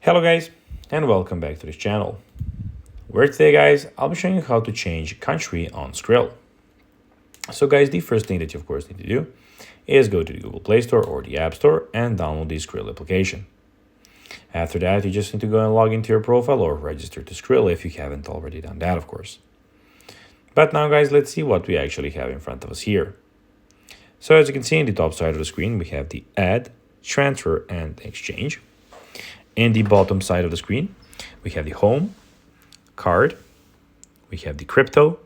Hello guys, and welcome back to this channel, where today guys, I'll be showing you how to change country on Skrill. So guys, the first thing that you of course need to do is go to the Google Play Store or the App Store and download the Skrill application. After that, you just need to go and log into your profile or register to Skrill if you haven't already done that, of course. But now guys, let's see what we actually have in front of us here. So as you can see in the top side of the screen, we have the add, transfer, and exchange. In the bottom side of the screen, we have the home, card, we have the crypto,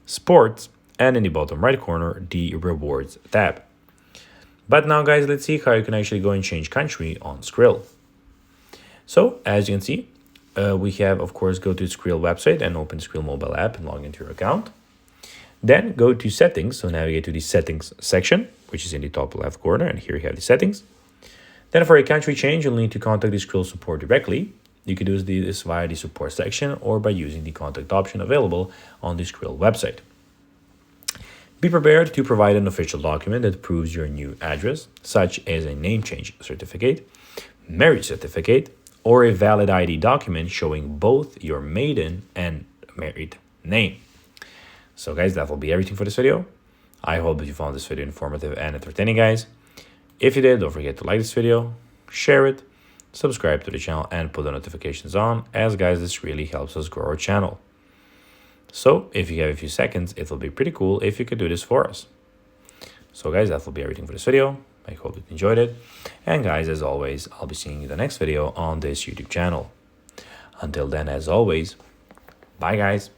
sports, and in the bottom right corner, the rewards tab. But now guys, let's see how you can actually go and change country on Skrill. So as you can see, we have, of course, go to the Skrill website and open the Skrill mobile app and log into your account. Then go to settings, so navigate to the settings section, which is in the top left corner, and here you have the settings. Then for a country change, you'll need to contact the Skrill support directly. You can do this via the support section or by using the contact option available on the Skrill website. Be prepared to provide an official document that proves your new address, such as a name change certificate, marriage certificate, or a valid ID document showing both your maiden and married name. So guys, that will be everything for this video. I hope that you found this video informative and entertaining, guys. If you did, don't forget to like this video, share it, subscribe to the channel, and put the notifications on, as guys, this really helps us grow our channel. So if you have a few seconds, it will be pretty cool if you could do this for us. So guys, that will be everything for this video. I hope you enjoyed it. And guys, as always, I'll be seeing you in the next video on this YouTube channel. Until then, as always, bye guys.